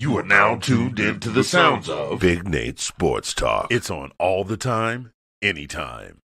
You are now tuned into the sounds of Big Nate Sports Talk. It's on all the time, anytime.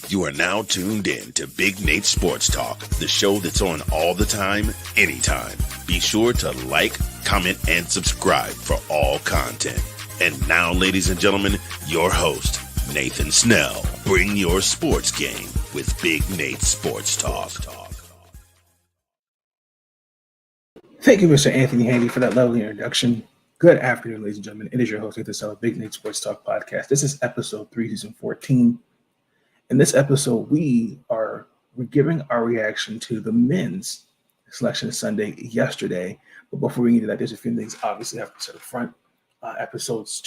You are now tuned in to Big Nate Sports Talk, the show that's on all the time, anytime. Be sure to like, comment, and subscribe for all content. And now, ladies and gentlemen, your host, Nathan Snell. Bring your sports game with Big Nate Sports Talk. Thank you, Mr. Anthony Handy, for that lovely introduction. Good afternoon, ladies and gentlemen. It is your host, Nathan Snell, Big Nate Sports Talk podcast. This is episode 3, season 14. In this episode, we're giving our reaction to the men's selection Sunday yesterday. But before we get to that, there's a few things obviously have to set up front. Episodes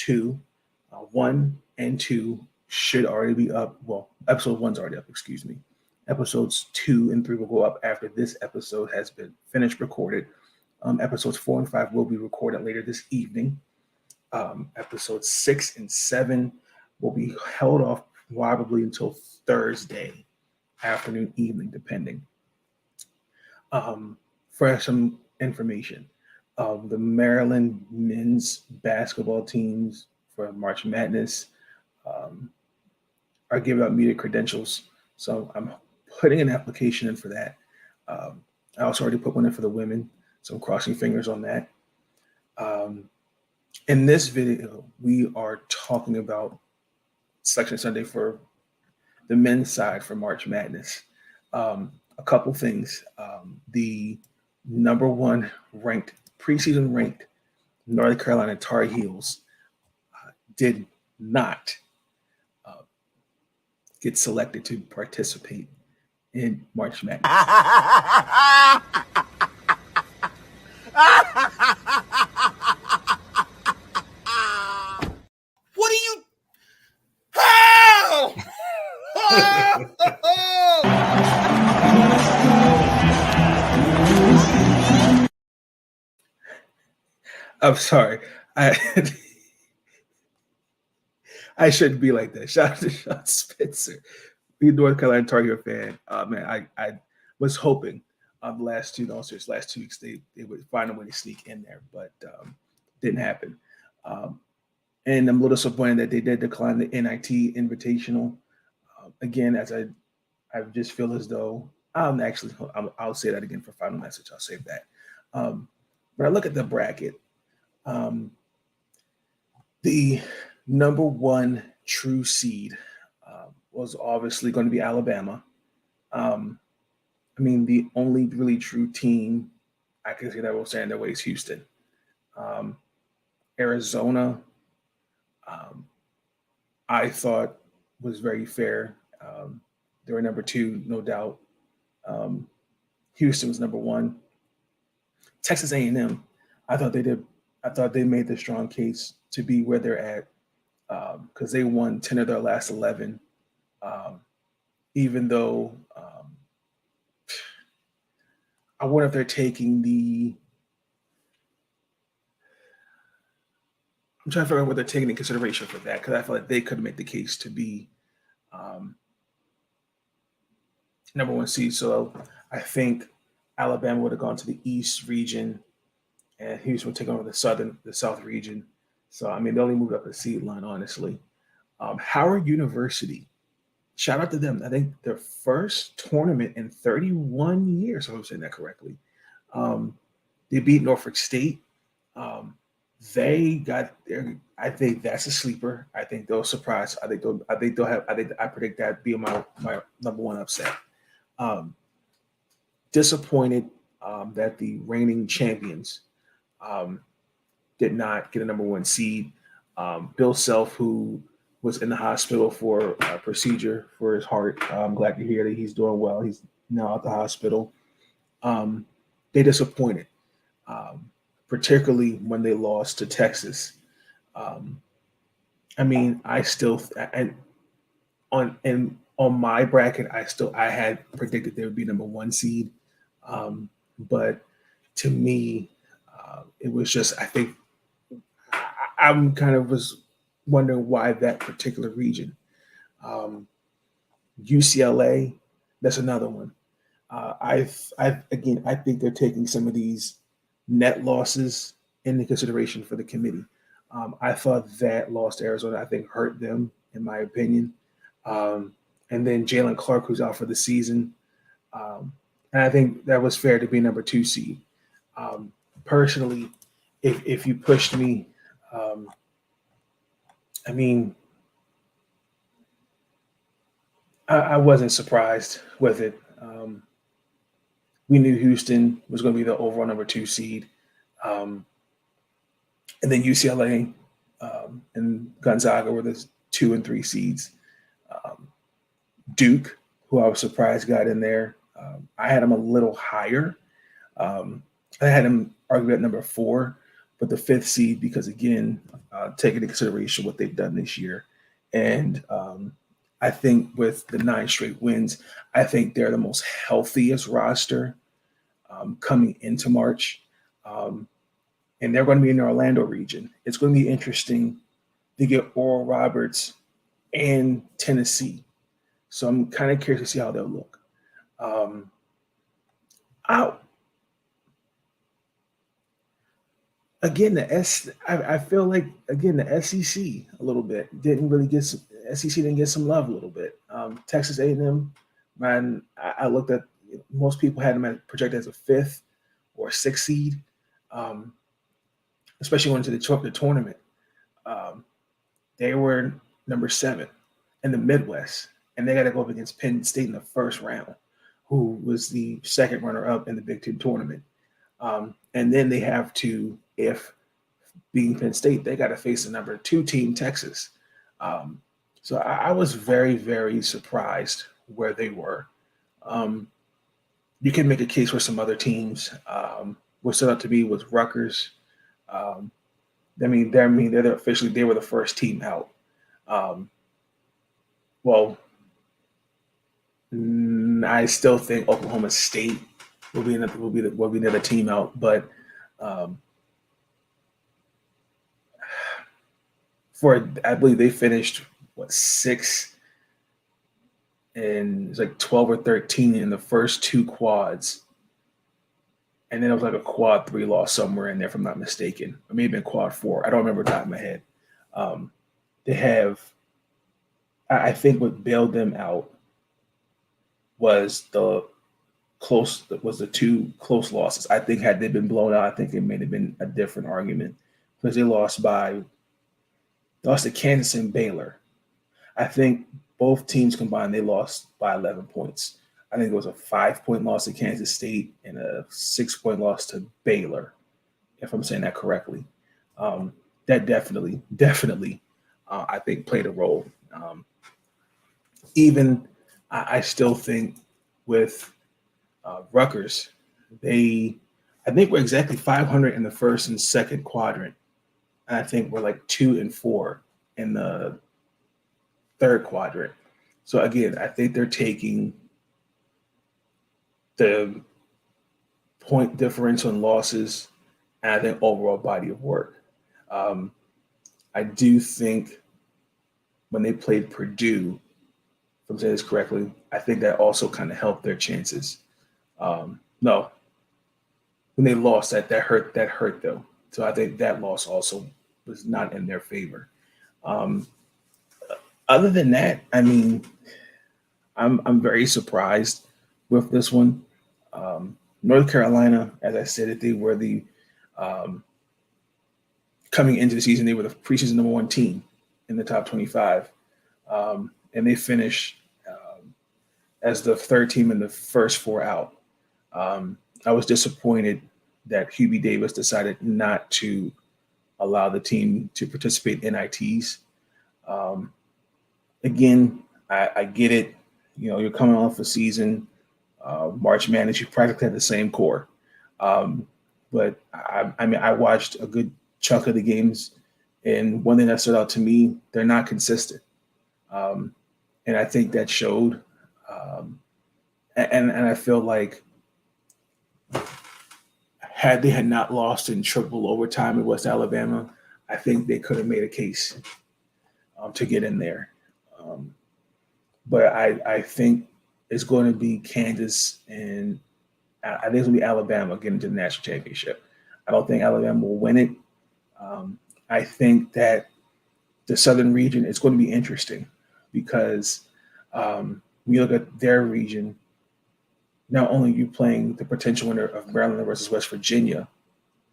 1 and 2 should already be up. Well, episode 1's already up, excuse me. Episodes 2 and 3 will go up after this episode has been finished recorded. Episodes 4 and 5 will be recorded later this evening. Episodes 6 and 7 will be held off probably until Thursday afternoon, evening, depending. For some information, the Maryland men's basketball teams for March Madness are giving out media credentials. So I'm putting an application in for that. I also already put one in for the women, so I'm crossing fingers on that. In this video, we are talking about Selection Sunday for the men's side for March Madness. A couple things. The number 1 preseason ranked North Carolina Tar Heels did not get selected to participate in March Madness. What are you? How? I'm sorry. I shouldn't be like that. Shout out to Sean Spencer. Be a North Carolina Tar Heel fan. Man, I was hoping the last 2 weeks they would find a way to sneak in there, but didn't happen. And I'm a little disappointed that they did decline the NIT Invitational. Again, as I just feel as though I'll say that again for final message. I'll save that. But I look at the bracket. The number 1 true seed was obviously going to be Alabama. The only really true team I can say that will stand their way is Houston. Arizona, I thought was very fair. They were number 2, no doubt. Houston was number 1. Texas A&M, I thought they made the strong case to be where they're at because they won 10 of their last 11. Even though I wonder if they're taking I'm trying to figure out what they're taking in consideration for that, because I feel like they could make the case to be number one seed. So I think Alabama would have gone to the East region, and Houston would take over the South region. So I mean, they only moved up the seed line, honestly. Howard University, shout out to them. I think their first tournament in 31 years, if I'm saying that correctly. Um, they beat Norfolk State. Um, they got their. I think that's a sleeper. I think they'll surprise. I think they'll. I think they'll have. I think I predict that be my number one upset. Um, Disappointed that the reigning champions um, did not get a number one seed. Bill Self, who was in the hospital for a procedure for his heart, I'm glad to hear that he's doing well. He's now at the hospital. Um, they disappointed, particularly when they lost to Texas. Um, I mean, I still and on my bracket, I had predicted they would be number one seed, but to me, it was just I think I'm kind of was wondering why that particular region. Um, UCLA, that's another one. I again, I think they're taking some of these net losses into consideration for the committee. I thought that loss to Arizona, I think, hurt them, in my opinion. Um, and then Jalen Clark, who's out for the season. And I think that was fair to be number two seed. Um, Personally, if you pushed me, um, I mean, I wasn't surprised with it. We knew Houston was going to be the overall number two seed. Um, and then UCLA and Gonzaga were the 2 and 3 seeds. Um, Duke, who I was surprised got in there. I had him a little higher. I had him arguably at number 4, but the 5th seed because, again, taking into consideration what they've done this year. And I think with the 9 straight wins, I think they're the most healthiest roster coming into March. And they're going to be in the Orlando region. It's going to be interesting to get Oral Roberts and Tennessee. So I'm kind of curious to see how they'll look. Out again, I feel like again the SEC a little bit didn't really get some. SEC didn't get some love a little bit. Texas A&M, man, I looked at most people had them projected as a 5th or 6th seed, especially going to the tournament. Um, they were number 7 in the Midwest, and they got to go up against Penn State in the first round, who was the second runner-up in the Big Ten tournament. And then they have to, if being Penn State, they got to face the number 2 team, Texas. So I was very, very surprised where they were. You can make a case for some other teams. What stood out to me was Rutgers. They're officially they were the first team out. I still think Oklahoma State will be another team out, but I believe they finished 6 and it's like 12 or 13 in the first 2 quads. And then it was like a quad 3 loss somewhere in there, if I'm not mistaken. Or maybe quad 4. I don't remember the top of my head. They have, I think what bailed them out was the 2 close losses. I think had they been blown out, I think it may have been a different argument because they lost to Kansas and Baylor. I think both teams combined, they lost by 11 points. I think it was a 5-point loss to Kansas State and a 6-point loss to Baylor, if I'm saying that correctly. That definitely, I think played a role. I still think with Rutgers, I think we're exactly 500 in the first and second quadrant. And I think we're like 2 and 4 in the third quadrant. So again, I think they're taking the point differential in losses and I think overall body of work. I do think when they played Purdue, if I'm saying this correctly. I think that also kind of helped their chances. No, when they lost, that hurt though. So I think that loss also was not in their favor. Um, Other than that, I mean, I'm very surprised with this one. North Carolina, as I said, they were the um, coming into the season, they were the preseason number one team in the top 25, and they finished as the third team in the first four out. I was disappointed that Hubie Davis decided not to allow the team to participate in ITs. Um, Again, I get it. You know, you're coming off a season, March Madness, you practically had the same core. Um, but I mean, I watched a good chunk of the games, and one thing that stood out to me, they're not consistent. Um, and I think that showed. And I feel like had they had not lost in triple overtime in West Alabama, I think they could have made a case to get in there. Um, but I think it's going to be Kansas and I think it's going to be Alabama getting to the national championship. I don't think Alabama will win it. I think that the Southern region is going to be interesting because when you look at their region, not only are you playing the potential winner of Maryland versus West Virginia,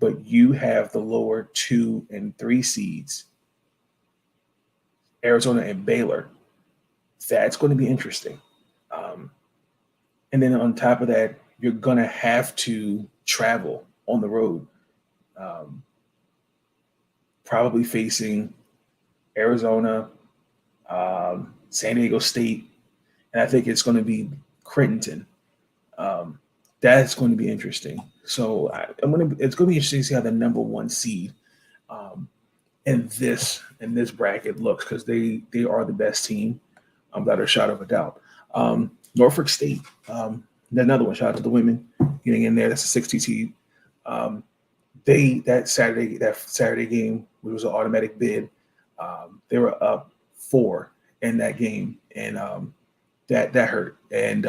but you have the lower 2 and 3 seeds, Arizona and Baylor. That's going to be interesting. Um, and then on top of that, you're going to have to travel on the road, um, probably facing Arizona, San Diego State, and I think it's going to be Creighton. Um, that's going to be interesting. So it's going to be interesting to see how the number one seed um, in this bracket looks because they are the best team, without a shadow of a doubt. Norfolk State, another one. Shout out to the women getting in there. That's a 60 seed. Um, that Saturday game, which was an automatic bid, they were up 4 in that game, and that hurt. And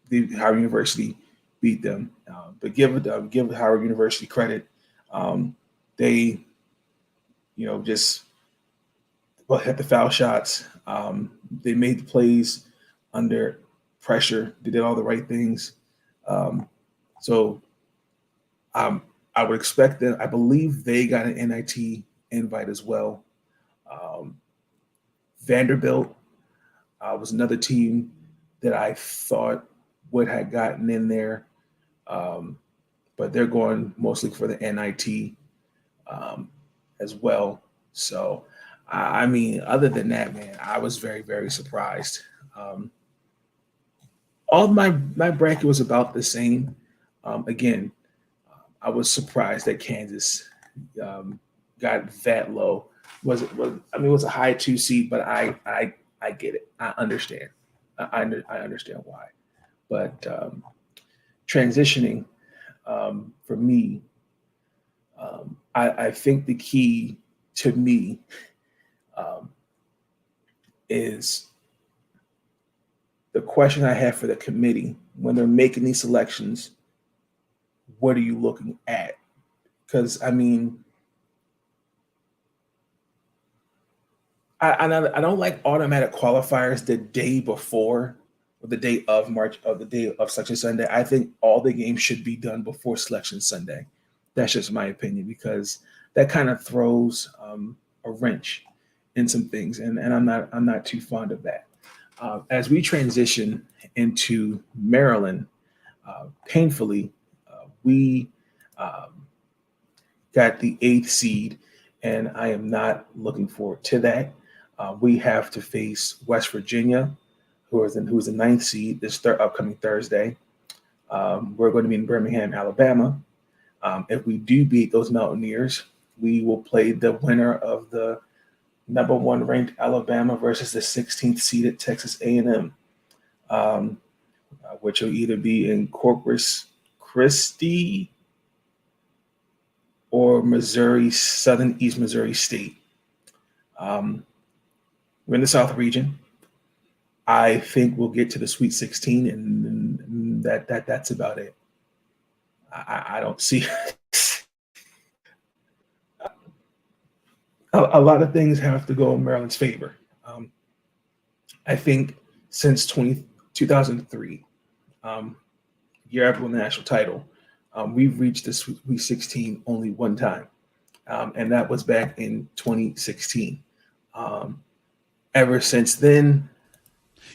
the Howard University beat them. But give Howard University credit. They, just hit the foul shots. They made the plays under pressure. They did all the right things. So I would expect that. I believe they got an NIT invite as well. Um, Vanderbilt was another team that I thought would have gotten in there, but they're going mostly for the NIT as well. So, I mean, other than that, man, I was very, very surprised. All my bracket was about the same. Again, I was surprised that Kansas got that low. It was a high 2 seed, but I get it. I understand. I understand why. But transitioning for me, I think the key to me um, is the question I have for the committee when they're making these selections. What are you looking at? Because I mean, I don't like automatic qualifiers the day before or the day of March of the day of Selection Sunday. I think all the games should be done before Selection Sunday. That's just my opinion because that kind of throws a wrench in some things, and I'm not too fond of that. As we transition into Maryland, painfully, we um, got the 8th seed, and I am not looking forward to that. We have to face West Virginia, who's the 9th seed this upcoming Thursday. We're going to be in Birmingham, Alabama. If we do beat those Mountaineers, we will play the winner of the number 1 ranked Alabama versus the 16th seeded Texas A&M, which will either be in Corpus Christi or Missouri, Southern East Missouri State. We're in the South region. I think we'll get to the Sweet 16, and that's about it. I don't see a lot of things have to go in Maryland's favor. I think since 2003, year after the national title, we've reached the Sweet 16 only one time, and that was back in 2016. Ever since then,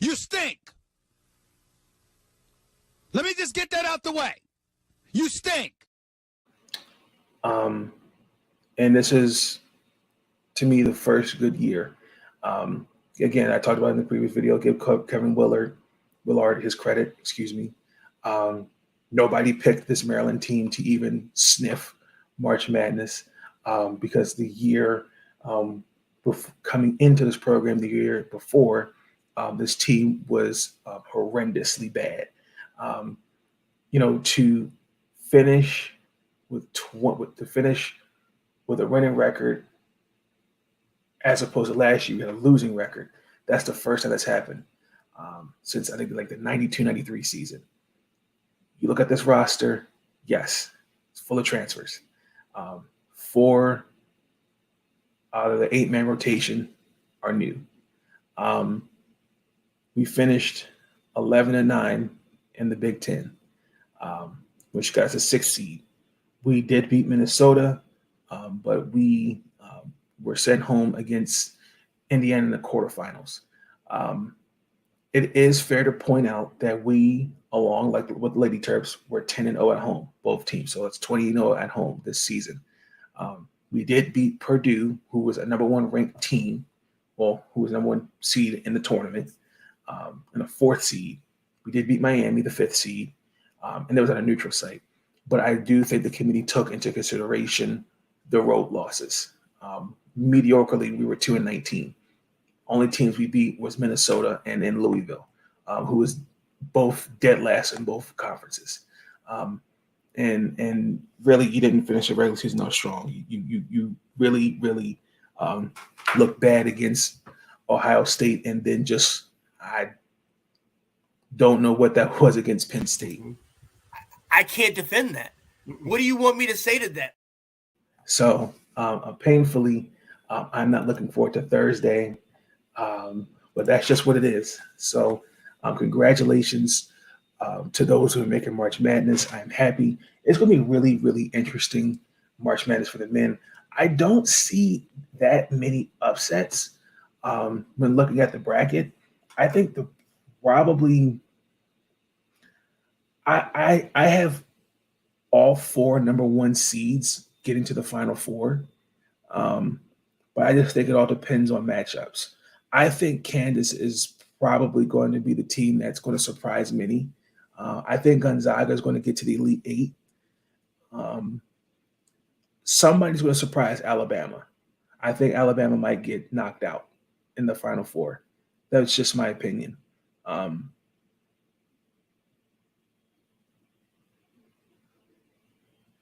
you stink. Let me just get that out the way. You stink. And this is, to me, the first good year. Again, I talked about in the previous video. Give Kevin Willard his credit. Excuse me. Nobody picked this Maryland team to even sniff March Madness because the year coming into this program, the year before, this team was horrendously bad. To finish with a winning record as opposed to last year, we had a losing record. That's the first time that's happened since I think like the 92-93 season. You look at this roster, yes, it's full of transfers. 4 out of the 8-man rotation are new. We finished 11-9 in the Big Ten, which got us a 6th seed. We did beat Minnesota, but we were sent home against Indiana in the quarterfinals. It is fair to point out that we, along like with Lady Terps, were 10-0 at home, both teams. So it's 20-0 at home this season. We did beat Purdue, who was a number 1 ranked team, who was number 1 seed in the tournament, and a 4th seed. We did beat Miami, the 5th seed, and it was at a neutral site. But I do think the committee took into consideration the road losses. Mediocrely, we were 2-19. Only teams we beat was Minnesota and in Louisville, who was both dead last in both conferences. And really, you didn't finish the regular season out strong. You really looked bad against Ohio State, and then I don't know what that was against Penn State. I can't defend that. What do you want me to say to that? So painfully, I'm not looking forward to Thursday, but that's just what it is. So congratulations to those who are making March Madness. I'm happy. It's going to be really, really interesting March Madness for the men. I don't see that many upsets when looking at the bracket. I think I have all 4 number 1 seeds getting to the Final Four. But I just think it all depends on matchups. I think Kansas is probably going to be the team that's going to surprise many. I think Gonzaga is going to get to the Elite 8. Somebody's going to surprise Alabama. I think Alabama might get knocked out in the Final Four. That's just my opinion.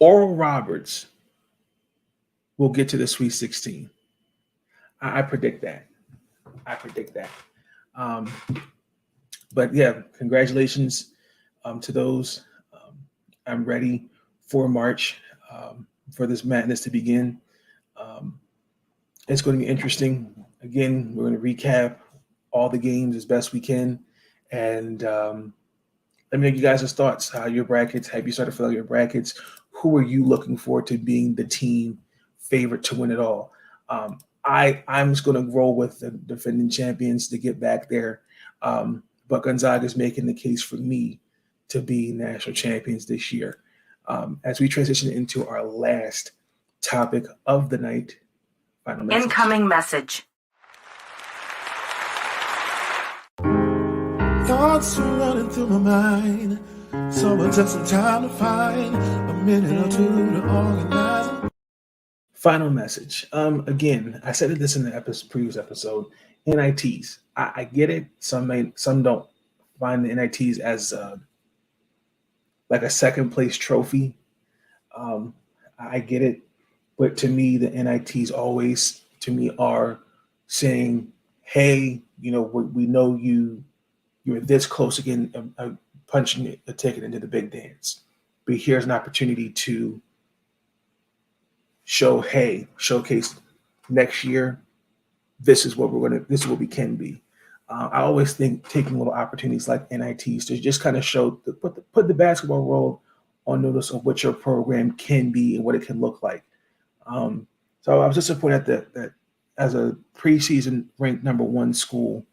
Oral Roberts will get to the Sweet 16. I predict that. But yeah, congratulations to those. I'm ready for March, for this madness to begin. It's going to be interesting. Again, we're going to recap all the games as best we can. And let me know you guys' thoughts. How your brackets? Have you started filling out your brackets? Who are you looking forward to being the team favorite to win it all? I'm just going to roll with the defending champions to get back there. But Gonzaga is making the case for me to be national champions this year. As we transition into our last topic of the night, final message. Incoming message. Thoughts are running through my mind. Someone took some time to find a minute or two to organize. Final message. Again, I said this in the previous episode. NITs. I get it. Some don't find the NITs as like a second place trophy. I get it, but to me, the NITs always, to me, are saying, "Hey, we know you you're this close again, punching a ticket into the big dance. But here's an opportunity to showcase next year. This is what we can be. I always think taking little opportunities like NITs to just kind of put the basketball world on notice of what your program can be and what it can look like. So I was disappointed that as a preseason ranked number 1 school,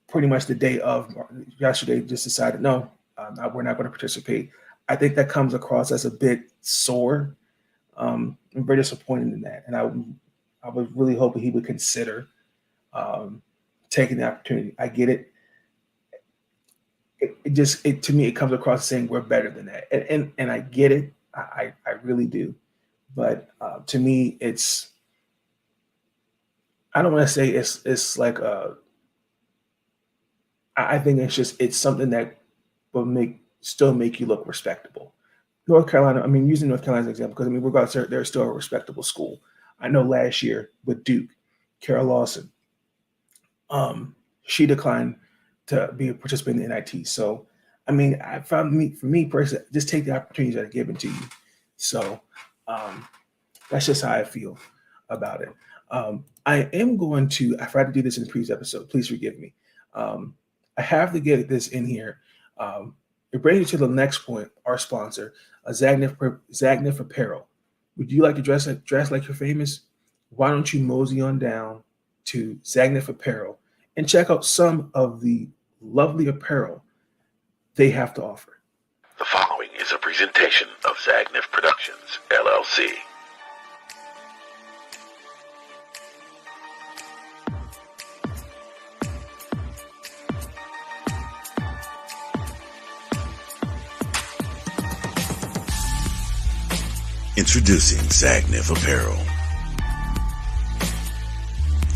pretty much the day of yesterday just decided, no, we're not going to participate. I think that comes across as a bit sore. I'm very disappointed in that. And I was really hoping he would consider taking the opportunity. I get it. It to me, it comes across as saying we're better than that. And I get it. I really do. But to me, I don't want to say it's like I think it's something that will still make you look respectable. North Carolina, using North Carolina as an example, because regardless, they're still a respectable school. I know last year with Duke, Carol Lawson, she declined to be a participant in the NIT. So, I found for me personally, just take the opportunities that are given to you. So, that's just how I feel about it. I am going to, I forgot to do this in the previous episode. Please forgive me. I have to get this in here. It brings you to the next point, our sponsor, Zagnif Apparel. Would you like to dress like you're famous? Why don't you mosey on down to Zagnif Apparel and check out some of the lovely apparel they have to offer. The following is a presentation of Zagnif Productions, LLC. Introducing Zagnif Apparel.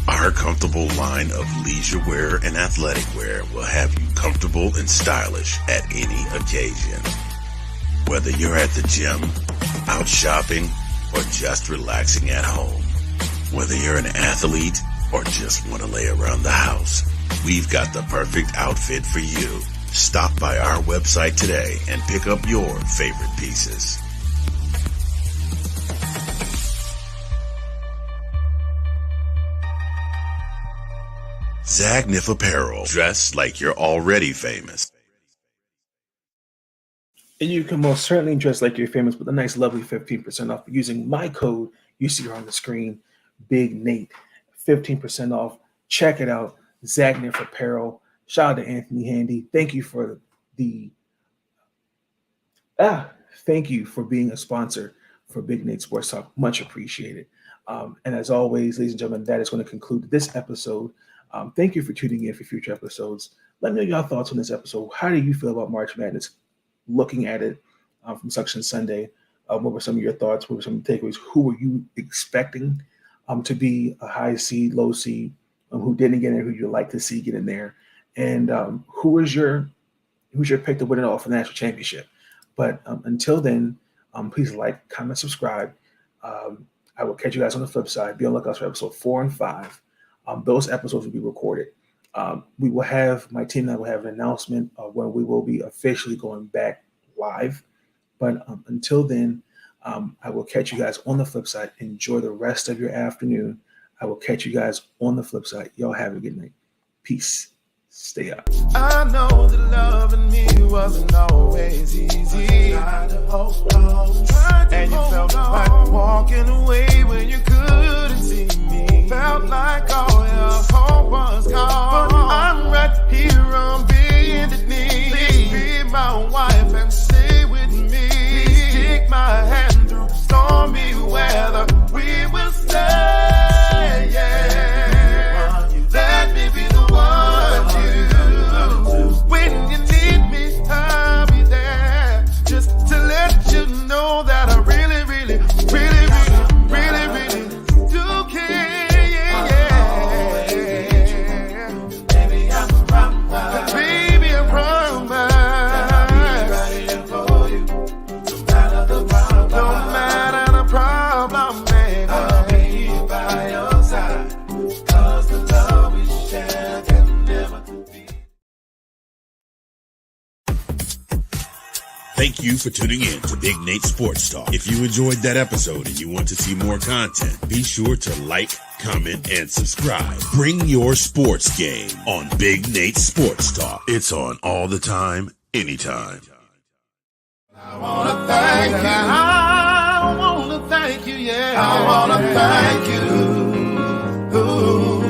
Our comfortable line of leisure wear and athletic wear will have you comfortable and stylish at any occasion. Whether you're at the gym, out shopping, or just relaxing at home. Whether you're an athlete or just want to lay around the house, we've got the perfect outfit for you. Stop by our website today and pick up your favorite pieces. Zagnif Apparel. Dress like you're already famous. And you can most certainly dress like you're famous with a nice, lovely 15% off using my code you see here on the screen, Big Nate. 15% off. Check it out. Zagnif Apparel. Shout out to Anthony Handy. Thank you for being a sponsor for Big Nate Sports Talk. Much appreciated. And as always, ladies and gentlemen, that is going to conclude this episode. Thank you for tuning in for future episodes. Let me know your thoughts on this episode. How do you feel about March Madness? Looking at it from Section Sunday, what were some of your thoughts? What were some of the takeaways? Who were you expecting to be a high seed, low seed? Who didn't get in? Who you'd like to see get in there? And who's your pick to win it all for the national championship? But until then, please like, comment, subscribe. I will catch you guys on the flip side. Be on the lookout for episode 4 and 5. Those episodes will be recorded. We will have, my team and I will have an announcement of when we will be officially going back live. But until then, I will catch you guys on the flip side. Enjoy the rest of your afternoon. I will catch you guys on the flip side. Y'all have a good night. Peace. Stay up. I know that loving me wasn't always easy. And you felt like walking away when you couldn't see me. Felt like all your hope was gone. But I'm right here on bended knee. Please be my wife and stay with me. Please take my hand through stormy weather. We will stay, yeah. Let me be the one you. When you need me, I'll be there. Just to let you know that I really, really, really, really, really, really do care. Yeah. Thank you for tuning in to Big Nate Sports Talk. If you enjoyed that episode and you want to see more content, be sure to like, comment, and subscribe. Bring your sports game on Big Nate Sports Talk. It's on all the time, anytime. I want to thank you. I want to thank you, yeah. I want to thank you. Ooh.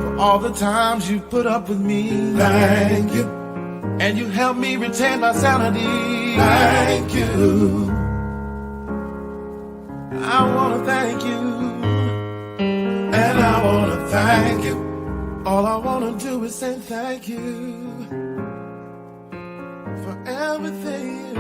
For all the times you put up with me. Thank you. And you helped me retain my sanity. Thank you. I want to thank you. And I want to thank you. All I want to do is say thank you for everything.